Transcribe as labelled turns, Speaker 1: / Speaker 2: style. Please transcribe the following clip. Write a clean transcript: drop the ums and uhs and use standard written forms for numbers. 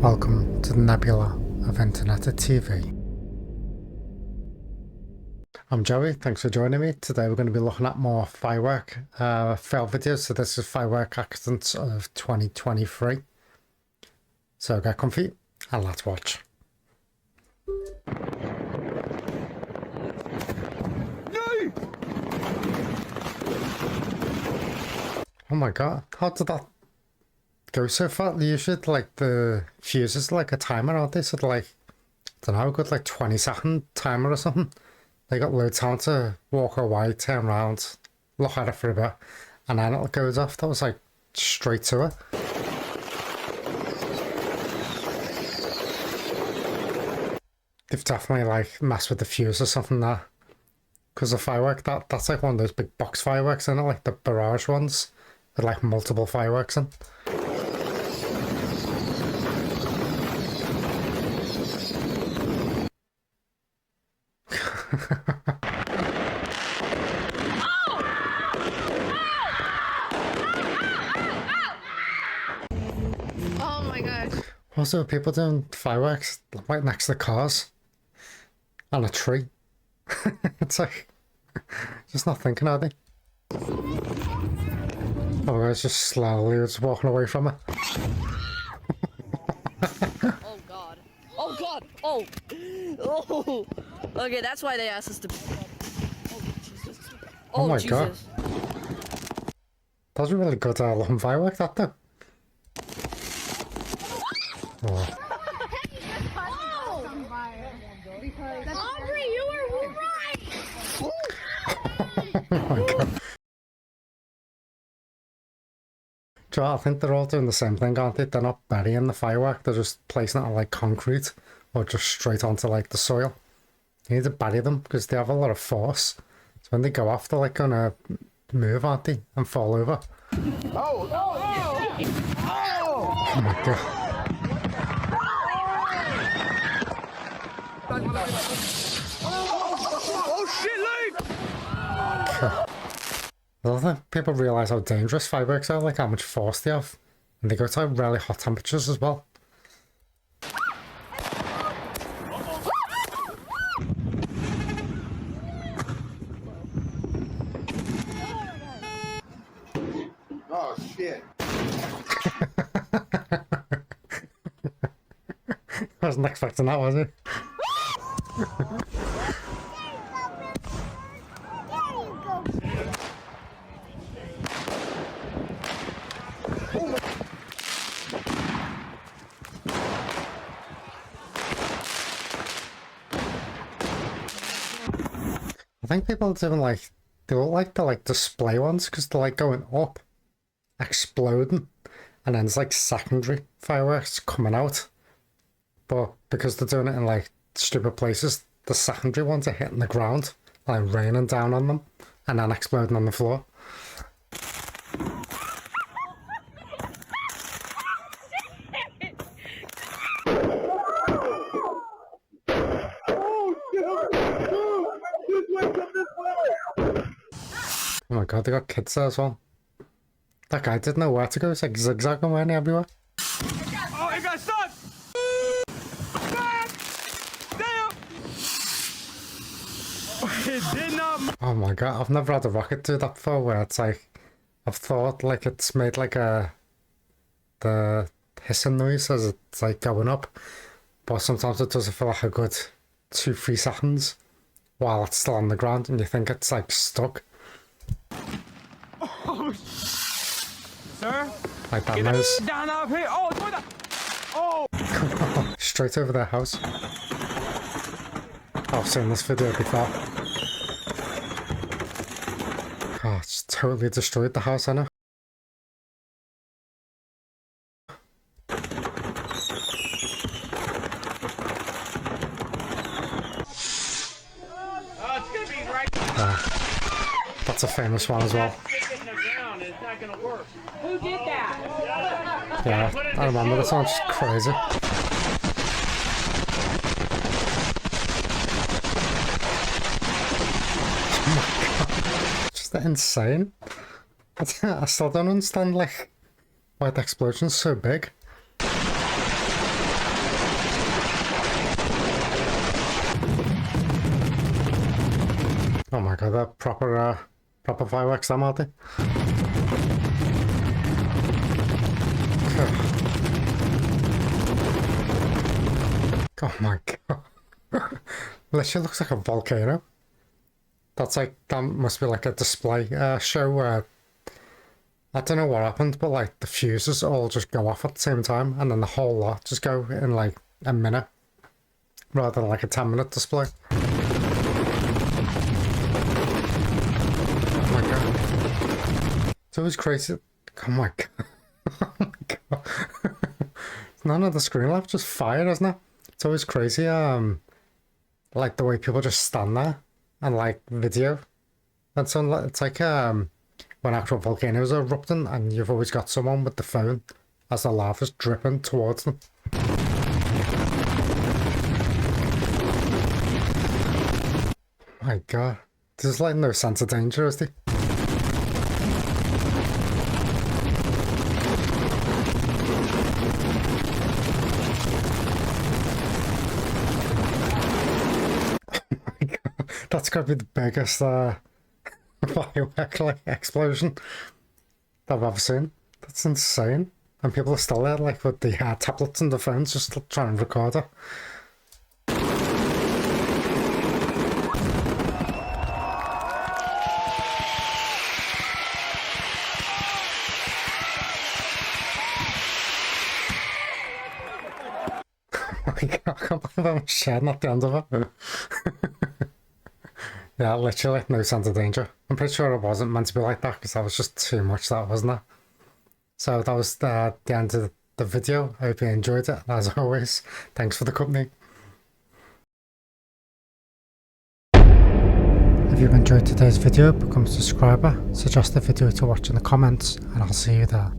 Speaker 1: Welcome to the nebula of internet TV. I'm Joey, thanks for joining me. Today we're going to be looking at more firework fail videos. So this is Firework Accidents of 2023. So get comfy and let's watch. Oh my god, how did that go so far? Usually like the fuses like a timer, aren't they? So like, I don't know, a good like 20-second timer or something. They got loads of time to walk away, turn around, look at it for a bit, and then it goes off. That was like straight to it. They've definitely like messed with the fuse or something there. Because the firework, that's like one of those big box fireworks, isn't it? Like the barrage ones with like multiple fireworks in.
Speaker 2: Oh my gosh.
Speaker 1: Also, people doing fireworks right next to the cars and a tree. It's like, just not thinking, are they? Oh, guys, just slowly just walking away from it.
Speaker 2: Oh god. Oh god. Oh. Oh. Okay, that's why they asked us to. Oh Jesus.
Speaker 1: Oh my
Speaker 2: Jesus.
Speaker 1: god. That was a really good looking firework, that though. Oh.
Speaker 2: Aubrey, you were right.
Speaker 1: Oh my god. Joe, I think they're all doing the same thing, aren't they? They're not burying the firework, they're just placing it on like concrete or just straight onto like the soil. You need to bury them because they have a lot of force. So when they go off, they're like gonna move, aren't they? And fall over.
Speaker 3: Oh, no!
Speaker 1: Oh my god.
Speaker 3: Oh shit, Luke!
Speaker 1: I don't think people realise how dangerous fireworks are, like how much force they have. And they go to really hot temperatures as well.
Speaker 3: Oh shit.
Speaker 1: I wasn't expecting that, was it? I think people are doing like, they look like the like display ones because they're like going up, exploding, and then it's like secondary fireworks coming out. But because they're doing it in like stupid places, the secondary ones are hitting the ground, like raining down on them, and then exploding on the floor. Oh my god, they got kids there as well. That guy didn't know where to go, he's like zigzagging around everywhere.
Speaker 3: Oh, it got stuck! Damn! It did not.
Speaker 1: Oh my god, I've never had a rocket do that before where it's like, I've thought like it's made like the hissing noise as it's like going up, but sometimes it does it for like a good 2-3 seconds while it's still on the ground and you think it's like stuck.
Speaker 3: Oh, sir?
Speaker 1: Like that
Speaker 3: Get
Speaker 1: noise.
Speaker 3: down up here! Oh, what the? Oh!
Speaker 1: Straight over their house. I've seen this video before. Oh, it's totally destroyed the house, I know.
Speaker 3: Oh, it's gonna be right
Speaker 1: That's a famous one as well.
Speaker 3: in the ground. It's not gonna work.
Speaker 4: Who did that?
Speaker 1: Yeah, I remember this one, it's crazy. Just insane. I still don't understand like why the explosion's so big. look at the proper fireworks them, are they? Oh my god. Literally looks like a volcano. That's like, that must be like a display show where I don't know what happened, but like the fuses all just go off at the same time and then the whole lot just go in like a minute rather than like a 10-minute display. Oh my god. It's always crazy. Oh my god. Oh my god. None of the screen left, just fire, isn't it? It's always crazy, like the way people just stand there and like video. And so it's like when actual volcanoes are erupting and you've always got someone with the phone as the lava's dripping towards them. My god. There's like no sense of danger, is there? That's gotta be the biggest firework like explosion I've ever seen. That's insane. And people are still there like with the tablets and the phones just trying to record it. Oh my god, I can't believe I'm shedding at the end of it. Yeah, literally, no sense of danger. I'm pretty sure it wasn't meant to be like that because that was just too much, that wasn't it? So that was the end of the video. I hope you enjoyed it. As always, thanks for the company. If you've enjoyed today's video, become a subscriber, suggest the video to watch in the comments, and I'll see you there.